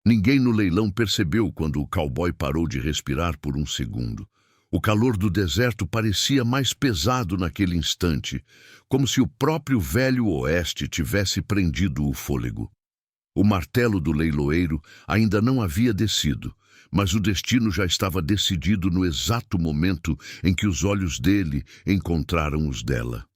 Ninguém no leilão percebeu quando o cowboy parou de respirar por um segundo. O calor do deserto parecia mais pesado naquele instante, como se o próprio velho oeste tivesse prendido o fôlego. O martelo do leiloeiro ainda não havia descido, mas o destino já estava decidido no exato momento em que os olhos dele encontraram os dela.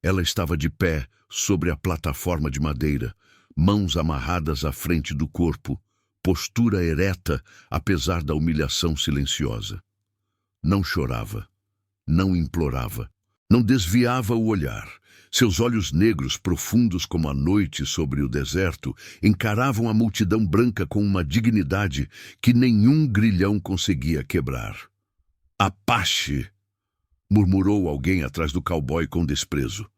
Ela estava de pé sobre a plataforma de madeira, mãos amarradas à frente do corpo, postura ereta apesar da humilhação silenciosa. Não chorava, não implorava, não desviava o olhar. Seus olhos negros, profundos como a noite sobre o deserto, encaravam a multidão branca com uma dignidade que nenhum grilhão conseguia quebrar. "Apache!" murmurou alguém atrás do cowboy com desprezo.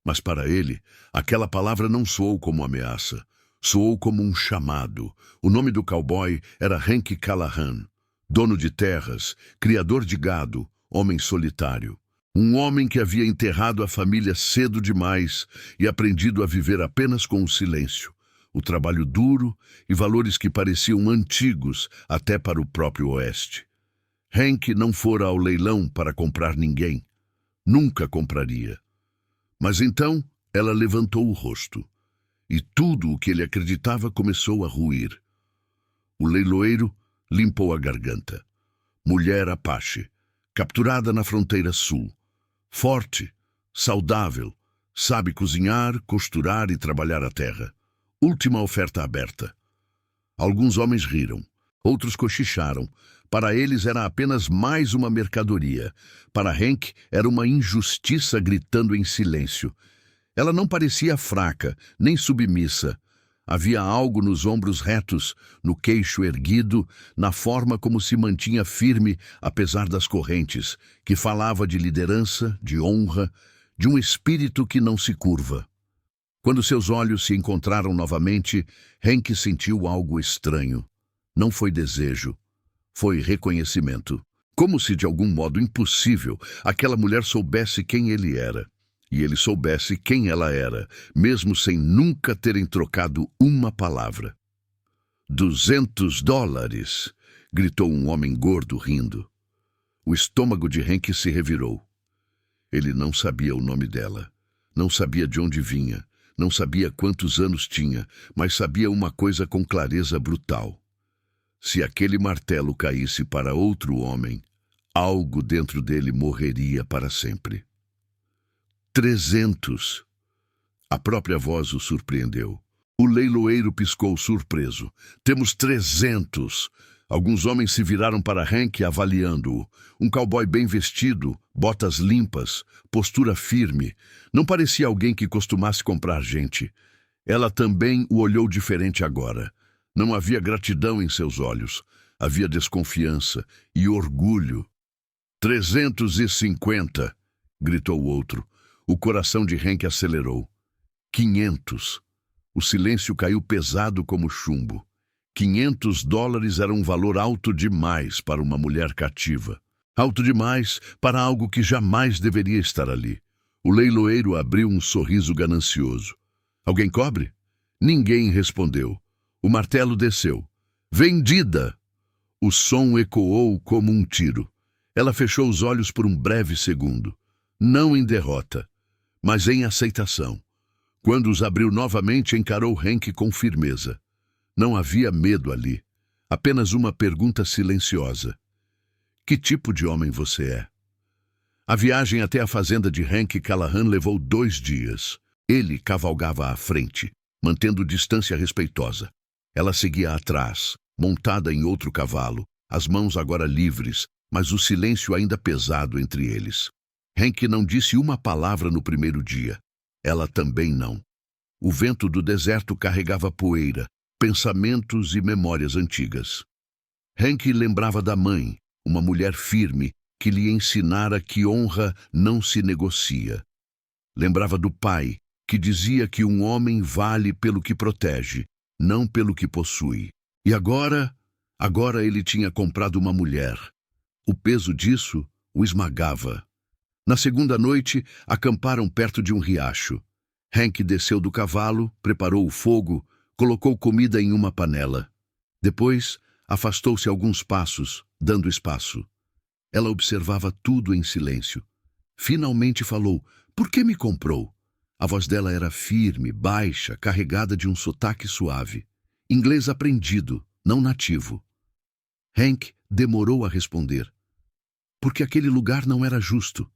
Mas para ele, aquela palavra não soou como ameaça. Soou como um chamado. O nome do cowboy era Hank Callahan, dono de terras, criador de gado, homem solitário. Um homem que havia enterrado a família cedo demais e aprendido a viver apenas com o silêncio, o trabalho duro e valores que pareciam antigos até para o próprio oeste. Hank não fora ao leilão para comprar ninguém. Nunca compraria. Mas então ela levantou o rosto, e tudo o que ele acreditava começou a ruir. O leiloeiro limpou a garganta. Mulher Apache, capturada na fronteira sul. Forte, saudável, sabe cozinhar, costurar e trabalhar a terra. Última oferta aberta. Alguns homens riram, outros cochicharam. Para eles era apenas mais uma mercadoria. Para Hank era uma injustiça gritando em silêncio. Ela não parecia fraca, nem submissa. Havia algo nos ombros retos, no queixo erguido, na forma como se mantinha firme apesar das correntes, que falava de liderança, de honra, de um espírito que não se curva. Quando seus olhos se encontraram novamente, Hank sentiu algo estranho. Não foi desejo. Foi reconhecimento. Como se de algum modo impossível aquela mulher soubesse quem ele era. E ele soubesse quem ela era, mesmo sem nunca terem trocado uma palavra. $200! Gritou um homem gordo rindo. O estômago de Hank se revirou. Ele não sabia o nome dela. Não sabia de onde vinha. Não sabia quantos anos tinha, mas sabia uma coisa com clareza brutal. Se aquele martelo caísse para outro homem, algo dentro dele morreria para sempre. 300! A própria voz o surpreendeu. O leiloeiro piscou surpreso. Temos 300! Alguns homens se viraram para Hank avaliando-o. Um cowboy bem vestido, botas limpas, postura firme. Não parecia alguém que costumasse comprar gente. Ela também o olhou diferente agora. Não havia gratidão em seus olhos. Havia desconfiança e orgulho. 350! Gritou o outro. O coração de Hank acelerou. 500! O silêncio caiu pesado como chumbo. $500 era um valor alto demais para uma mulher cativa. Alto demais para algo que jamais deveria estar ali. O leiloeiro abriu um sorriso ganancioso. Alguém cobre? Ninguém respondeu. O martelo desceu. Vendida! O som ecoou como um tiro. Ela fechou os olhos por um breve segundo. Não em derrota, mas em aceitação. Quando os abriu novamente, encarou Hank com firmeza. Não havia medo ali. Apenas uma pergunta silenciosa. Que tipo de homem você é? A viagem até a fazenda de Hank Callahan levou 2 dias. Ele cavalgava à frente, mantendo distância respeitosa. Ela seguia atrás, montada em outro cavalo, as mãos agora livres, mas o silêncio ainda pesado entre eles. Hank não disse uma palavra no primeiro dia. Ela também não. O vento do deserto carregava poeira, pensamentos e memórias antigas. Hank lembrava da mãe, uma mulher firme, que lhe ensinara que honra não se negocia. Lembrava do pai, que dizia que um homem vale pelo que protege, não pelo que possui. E agora ele tinha comprado uma mulher. O peso disso o esmagava. Na segunda noite, acamparam perto de um riacho. Hank desceu do cavalo, preparou o fogo, colocou comida em uma panela. Depois, afastou-se alguns passos, dando espaço. Ela observava tudo em silêncio. Finalmente falou: "Por que me comprou?" A voz dela era firme, baixa, carregada de um sotaque suave. Inglês aprendido, não nativo. Hank demorou a responder. Porque aquele lugar não era justo.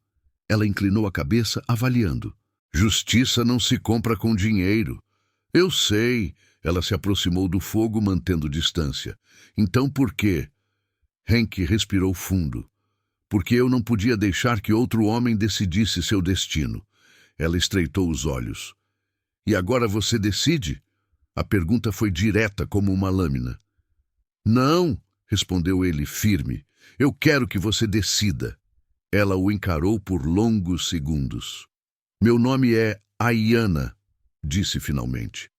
Ela inclinou a cabeça, avaliando. Justiça não se compra com dinheiro. Eu sei. Ela se aproximou do fogo, mantendo distância. Então por quê? Hank respirou fundo. Porque eu não podia deixar que outro homem decidisse seu destino. Ela estreitou os olhos. E agora você decide? A pergunta foi direta como uma lâmina. Não, respondeu ele firme. Eu quero que você decida. Ela o encarou por longos segundos. Meu nome é Ayanna, disse finalmente.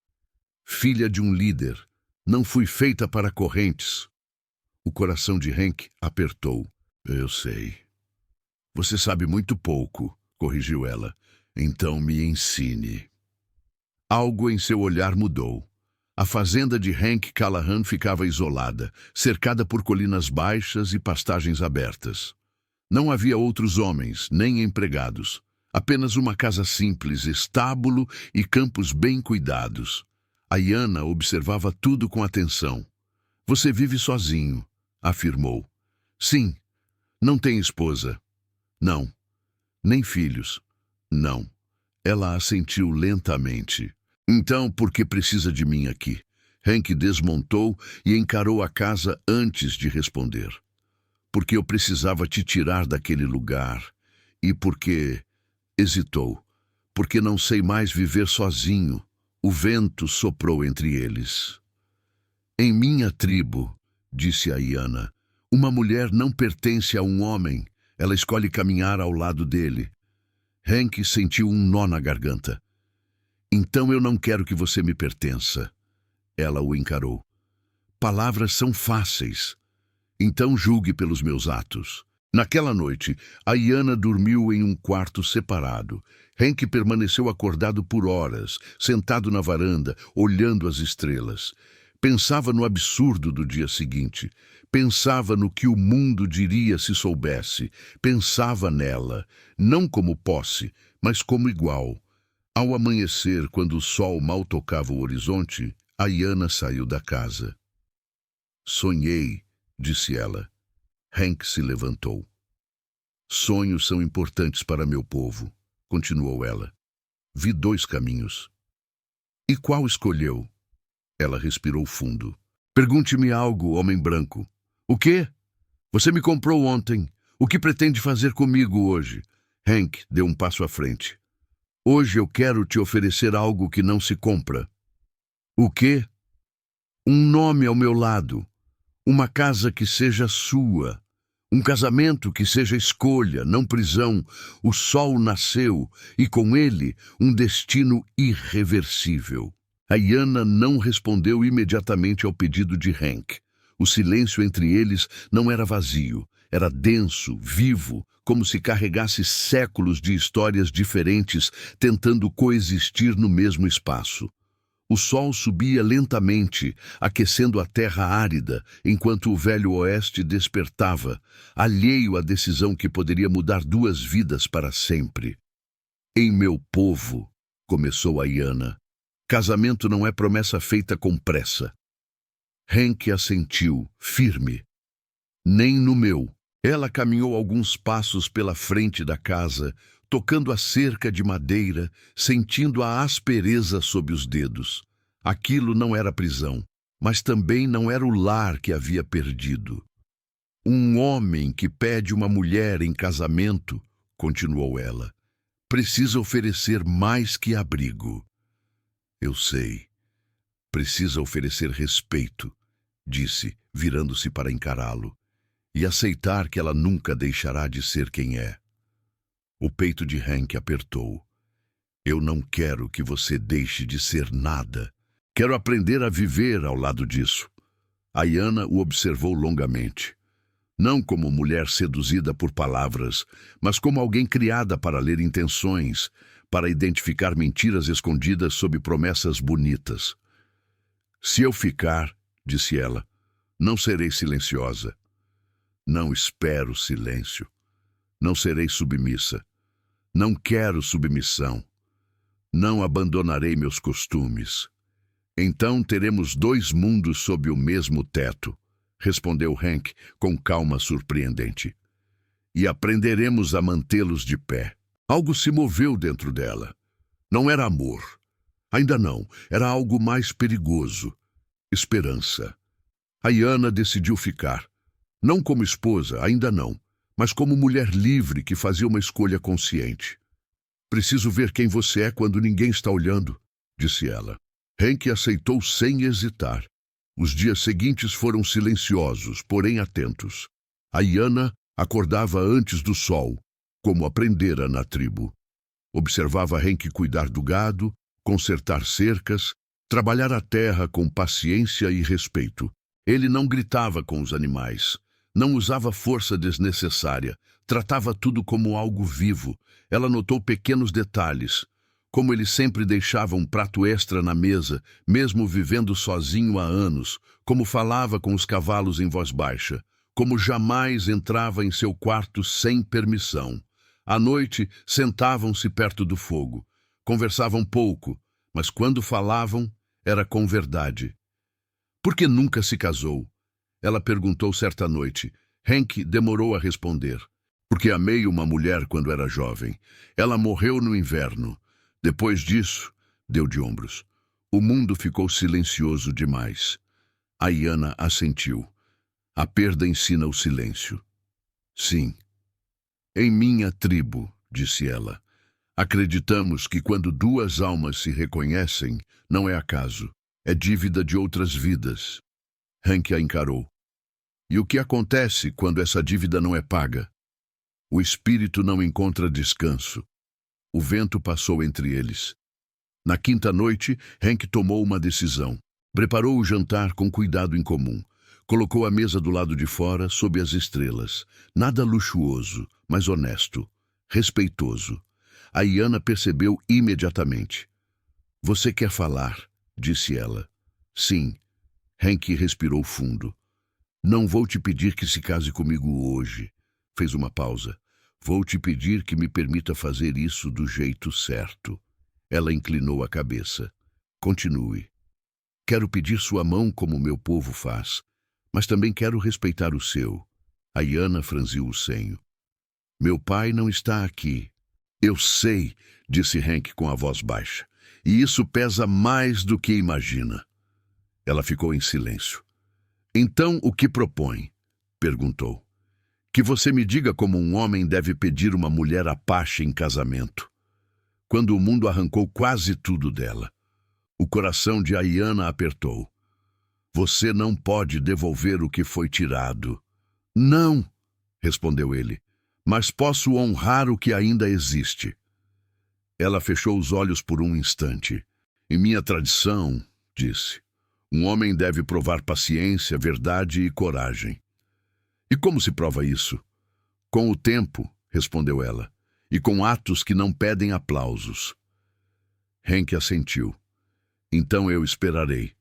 Filha de um líder. Não fui feita para correntes. O coração de Hank apertou. Eu sei. Você sabe muito pouco, corrigiu ela. Então me ensine. Algo em seu olhar mudou. A fazenda de Hank Callahan ficava isolada, cercada por colinas baixas e pastagens abertas. Não havia outros homens, nem empregados. Apenas uma casa simples, estábulo e campos bem cuidados. Ayanna observava tudo com atenção. Você vive sozinho, afirmou. Sim. Não tem esposa. Não. Nem filhos. Não. Ela assentiu lentamente. Então, por que precisa de mim aqui? Hank desmontou e encarou a casa antes de responder. Porque eu precisava te tirar daquele lugar. E porque... Hesitou. Porque não sei mais viver sozinho. O vento soprou entre eles. Em minha tribo, disse Ayanna, uma mulher não pertence a um homem. Ela escolhe caminhar ao lado dele. Hank sentiu um nó na garganta. Então eu não quero que você me pertença. Ela o encarou. Palavras são fáceis. Então julgue pelos meus atos. Naquela noite, Ayanna dormiu em um quarto separado. Hank permaneceu acordado por horas, sentado na varanda, olhando as estrelas. Pensava no absurdo do dia seguinte. Pensava no que o mundo diria se soubesse. Pensava nela, não como posse, mas como igual. Ao amanhecer, quando o sol mal tocava o horizonte, Ayanna saiu da casa. Sonhei, disse ela. Hank se levantou. Sonhos são importantes para meu povo, continuou ela. Vi 2 caminhos. E qual escolheu? Ela respirou fundo. Pergunte-me algo, homem branco. O quê? Você me comprou ontem. O que pretende fazer comigo hoje? Hank deu um passo à frente. Hoje eu quero te oferecer algo que não se compra. O quê? Um nome ao meu lado. Uma casa que seja sua. Um casamento que seja escolha, não prisão. O sol nasceu e com ele um destino irreversível. Ayanna não respondeu imediatamente ao pedido de Hank. O silêncio entre eles não era vazio, era denso, vivo, como se carregasse séculos de histórias diferentes tentando coexistir no mesmo espaço. O sol subia lentamente, aquecendo a terra árida, enquanto o velho oeste despertava, alheio à decisão que poderia mudar 2 vidas para sempre. Em meu povo, começou Ayanna, casamento não é promessa feita com pressa. Hank assentiu, firme. Nem no meu. Ela caminhou alguns passos pela frente da casa, tocando a cerca de madeira, sentindo a aspereza sob os dedos. Aquilo não era prisão, mas também não era o lar que havia perdido. Um homem que pede uma mulher em casamento, continuou ela, precisa oferecer mais que abrigo. Eu sei. Precisa oferecer respeito, disse, virando-se para encará-lo, e aceitar que ela nunca deixará de ser quem é. O peito de Hank apertou. Eu não quero que você deixe de ser nada. Quero aprender a viver ao lado disso. Ayanna o observou longamente. Não como mulher seduzida por palavras, mas como alguém criada para ler intenções, para identificar mentiras escondidas sob promessas bonitas. Se eu ficar, disse ela, Não serei silenciosa. Não espero silêncio. Não serei submissa. Não quero submissão. Não abandonarei meus costumes. Então teremos 2 mundos sob o mesmo teto, respondeu Hank com calma surpreendente. E aprenderemos a mantê-los de pé. Algo se moveu dentro dela. Não era amor. Ainda não. Era algo mais perigoso. Esperança. A Iana decidiu ficar. Não como esposa, ainda não, mas como mulher livre que fazia uma escolha consciente. Preciso ver quem você é quando ninguém está olhando, disse ela. Hank aceitou sem hesitar. Os dias seguintes foram silenciosos, porém atentos. A Iana acordava antes do sol, como aprendera na tribo. Observava Hank cuidar do gado, consertar cercas, trabalhar a terra com paciência e respeito. Ele não gritava com os animais, não usava força desnecessária, tratava tudo como algo vivo. Ela notou pequenos detalhes, como ele sempre deixava um prato extra na mesa, mesmo vivendo sozinho há anos, como falava com os cavalos em voz baixa, como jamais entrava em seu quarto sem permissão. À noite, sentavam-se perto do fogo. Conversavam pouco, mas quando falavam, era com verdade. Por que nunca se casou? Ela perguntou certa noite. Hank demorou a responder. Porque amei uma mulher quando era jovem. Ela morreu no inverno. Depois disso, deu de ombros. O mundo ficou silencioso demais. A Iana assentiu. A perda ensina o silêncio. Sim. Em minha tribo, disse ela, acreditamos que quando 2 almas se reconhecem, não é acaso, é dívida de outras vidas. Hank a encarou. E o que acontece quando essa dívida não é paga? O espírito não encontra descanso. O vento passou entre eles. Na 5ª noite, Hank tomou uma decisão. Preparou o jantar com cuidado incomum. Colocou a mesa do lado de fora, sob as estrelas. Nada luxuoso, mas honesto, respeitoso. A Iana percebeu imediatamente. Você quer falar, disse ela. Sim. Hank respirou fundo. Não vou te pedir que se case comigo hoje. Fez uma pausa. Vou te pedir que me permita fazer isso do jeito certo. Ela inclinou a cabeça. Continue. Quero pedir sua mão como meu povo faz, mas também quero respeitar o seu. A Iana franziu o senho. Meu pai não está aqui. Eu sei, disse Hank com a voz baixa, e isso pesa mais do que imagina. Ela ficou em silêncio. Então, o que propõe? Perguntou. Que você me diga como um homem deve pedir uma mulher Apache em casamento. Quando o mundo arrancou quase tudo dela. O coração de Iana apertou. Você não pode devolver o que foi tirado. Não, respondeu ele, mas posso honrar o que ainda existe. Ela fechou os olhos por um instante. Em minha tradição, disse, um homem deve provar paciência, verdade e coragem. E como se prova isso? Com o tempo, respondeu ela, e com atos que não pedem aplausos. Hank assentiu. Então eu esperarei.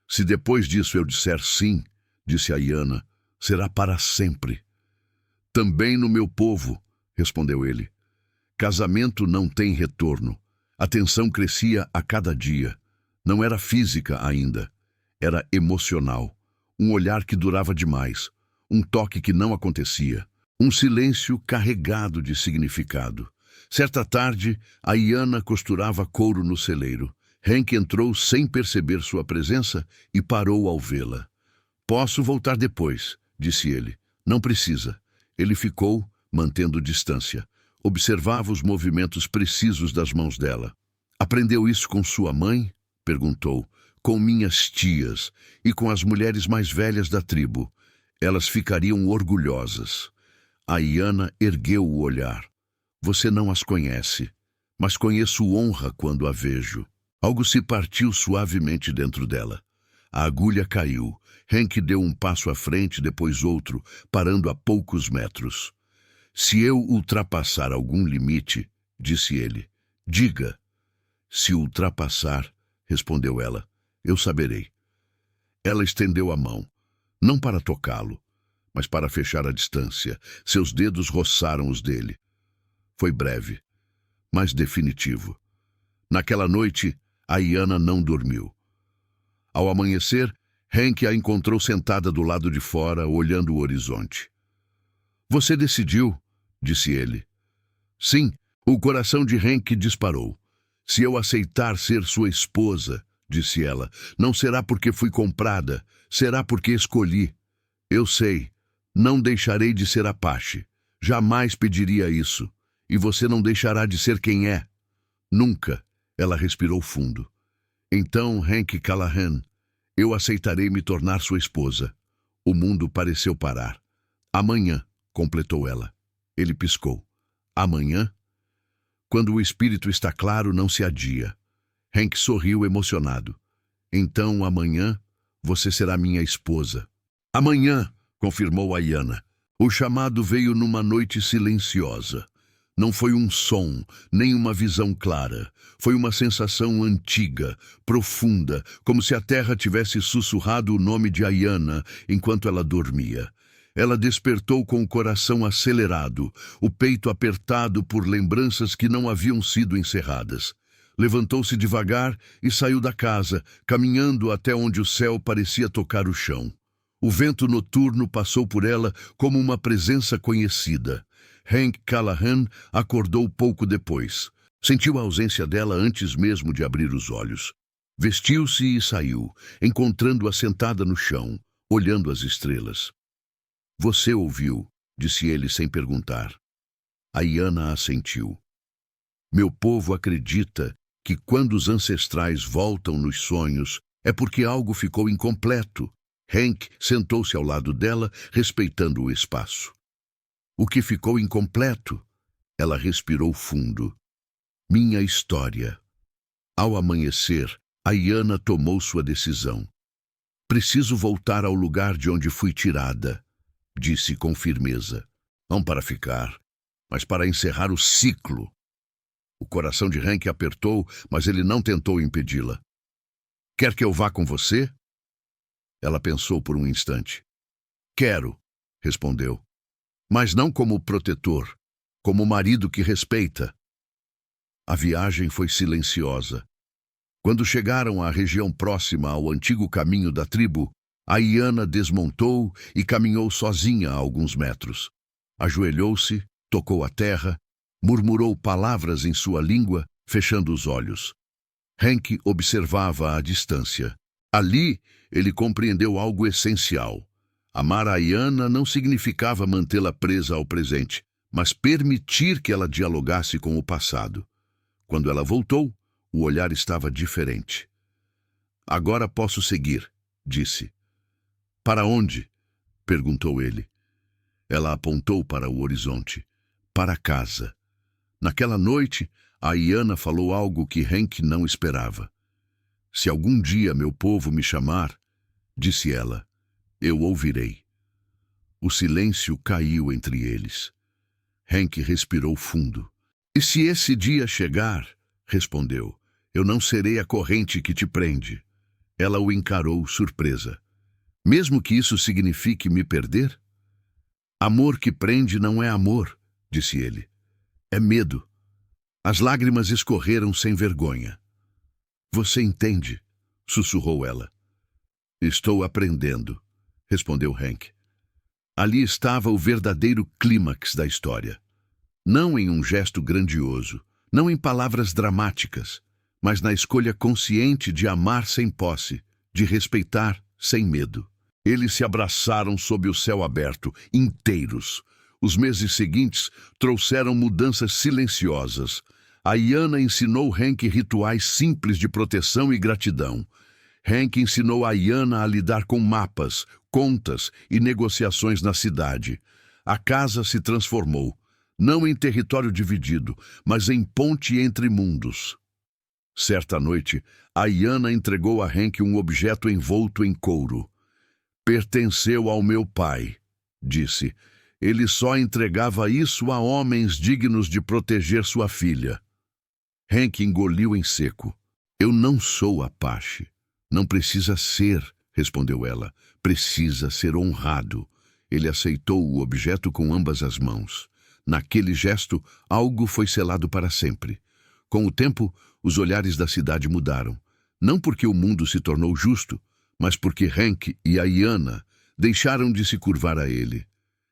Se depois disso eu disser sim, disse a Iana, será para sempre. Também no meu povo, respondeu ele. Casamento não tem retorno. A tensão crescia a cada dia. Não era física ainda. Era emocional. Um olhar que durava demais. Um toque que não acontecia. Um silêncio carregado de significado. Certa tarde, a Iana costurava couro no celeiro. Hank entrou sem perceber sua presença e parou ao vê-la. Posso voltar depois, disse ele. Não precisa. Ele ficou, mantendo distância. Observava os movimentos precisos das mãos dela. Aprendeu isso com sua mãe? Perguntou. Com minhas tias e com as mulheres mais velhas da tribo. Elas ficariam orgulhosas. A Iana ergueu o olhar. Você não as conhece, mas conheço honra quando a vejo. Algo se partiu suavemente dentro dela. A agulha caiu. Hank deu um passo à frente, depois outro, parando a poucos metros. Se eu ultrapassar algum limite, disse ele, diga. Se ultrapassar, respondeu ela, eu saberei. Ela estendeu a mão. não para tocá-lo, mas para fechar a distância. Seus dedos roçaram os dele. Foi breve, mas definitivo. Naquela noite, a Iana não dormiu. Ao amanhecer, Hank a encontrou sentada do lado de fora, olhando o horizonte. "Você decidiu", disse ele. "Sim", o coração de Hank disparou. "Se eu aceitar ser sua esposa", disse ela, "não será porque fui comprada, será porque escolhi. Eu sei, não deixarei de ser Apache. Jamais pediria isso. E você não deixará de ser quem é. Nunca." Ela respirou fundo. "Então, Hank Callahan, eu aceitarei me tornar sua esposa." O mundo pareceu parar. "Amanhã", completou ela. Ele piscou. "Amanhã?" "Quando o espírito está claro, não se adia." Hank sorriu emocionado. "Então, amanhã, você será minha esposa." "Amanhã", confirmou a Iana. O chamado veio numa noite silenciosa. Não foi um som, nem uma visão clara. Foi uma sensação antiga, profunda, como se a terra tivesse sussurrado o nome de Iana enquanto ela dormia. Ela despertou com o coração acelerado, o peito apertado por lembranças que não haviam sido encerradas. Levantou-se devagar e saiu da casa, caminhando até onde o céu parecia tocar o chão. O vento noturno passou por ela como uma presença conhecida. Hank Callahan acordou pouco depois. Sentiu a ausência dela antes mesmo de abrir os olhos. Vestiu-se e saiu, encontrando-a sentada no chão, olhando as estrelas. "Você ouviu", disse ele sem perguntar. A Iana assentiu. "Meu povo acredita que quando os ancestrais voltam nos sonhos é porque algo ficou incompleto." Hank sentou-se ao lado dela, respeitando o espaço. "O que ficou incompleto?" Ela respirou fundo. "Minha história." Ao amanhecer, a Iana tomou sua decisão. "Preciso voltar ao lugar de onde fui tirada", disse com firmeza. "Não para ficar, mas para encerrar o ciclo." O coração de Hank apertou, mas ele não tentou impedi-la. "Quer que eu vá com você?" Ela pensou por um instante. "Quero", respondeu. "Mas não como protetor, como marido que respeita." A viagem foi silenciosa. Quando chegaram à região próxima ao antigo caminho da tribo, a Iana desmontou e caminhou sozinha a alguns metros. Ajoelhou-se, tocou a terra, murmurou palavras em sua língua, fechando os olhos. Hank observava à distância. Ali, ele compreendeu algo essencial. Amar a Iana não significava mantê-la presa ao presente, mas permitir que ela dialogasse com o passado. Quando ela voltou, o olhar estava diferente. "Agora posso seguir", disse. "Para onde?" perguntou ele. Ela apontou para o horizonte. "Para casa." Naquela noite, a Iana falou algo que Hank não esperava. "Se algum dia meu povo me chamar", disse ela, "eu ouvirei." O silêncio caiu entre eles. Hank respirou fundo. "E se esse dia chegar", respondeu, "eu não serei a corrente que te prende." Ela o encarou, surpresa. "Mesmo que isso signifique me perder?" "Amor que prende não é amor", disse ele. "É medo." As lágrimas escorreram sem vergonha. "Você entende?", sussurrou ela. "Estou aprendendo", respondeu Hank. Ali estava o verdadeiro clímax da história. Não em um gesto grandioso, não em palavras dramáticas, mas na escolha consciente de amar sem posse, de respeitar sem medo. Eles se abraçaram sob o céu aberto, inteiros. Os meses seguintes trouxeram mudanças silenciosas. A Iana ensinou Hank rituais simples de proteção e gratidão. Hank ensinou a Iana a lidar com mapas, contas e negociações na cidade. A casa se transformou, não em território dividido, mas em ponte entre mundos. Certa noite, a Iana entregou a Hank um objeto envolto em couro. "Pertenceu ao meu pai", disse. "Ele só entregava isso a homens dignos de proteger sua filha." Hank engoliu em seco. "Eu não sou Apache. Não precisa ser", respondeu ela. Precisa ser honrado. Ele aceitou o objeto com ambas as mãos. Naquele gesto, algo foi selado para sempre. Com o tempo, os olhares da cidade mudaram. Não porque o mundo se tornou justo, mas porque Hank e Ayanna deixaram de se curvar a ele.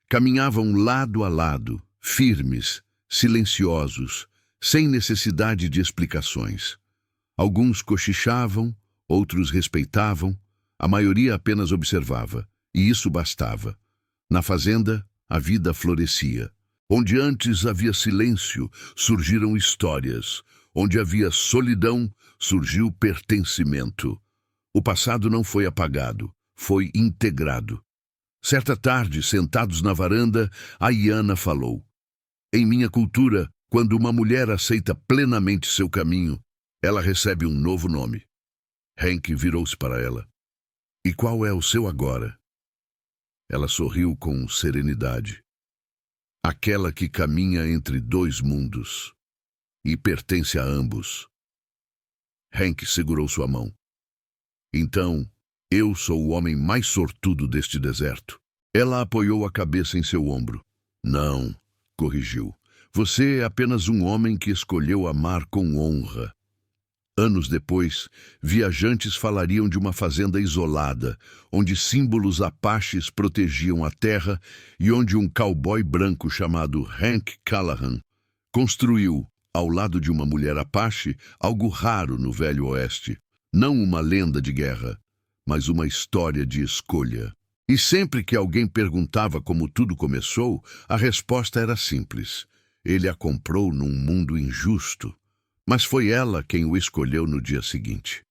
Caminhavam lado a lado, firmes, silenciosos, sem necessidade de explicações. Alguns cochichavam, outros respeitavam, a maioria apenas observava, e isso bastava. Na fazenda, a vida florescia. Onde antes havia silêncio, surgiram histórias. Onde havia solidão, surgiu pertencimento. O passado não foi apagado, foi integrado. Certa tarde, sentados na varanda, Ayanna falou: Em minha cultura, quando uma mulher aceita plenamente seu caminho, ela recebe um novo nome. Hank virou-se para ela. E qual é o seu agora? Ela sorriu com serenidade. Aquela que caminha entre dois mundos e pertence a ambos. Hank segurou sua mão. Então, eu sou o homem mais sortudo deste deserto. Ela apoiou a cabeça em seu ombro. Não, corrigiu. Você é apenas um homem que escolheu amar com honra. Anos depois, viajantes falariam de uma fazenda isolada, onde símbolos apaches protegiam a terra e onde um cowboy branco chamado Hank Callahan construiu, ao lado de uma mulher apache, algo raro no Velho Oeste. Não uma lenda de guerra, mas uma história de escolha. E sempre que alguém perguntava como tudo começou, a resposta era simples. Ele a comprou num mundo injusto. Mas foi ela quem o escolheu no dia seguinte.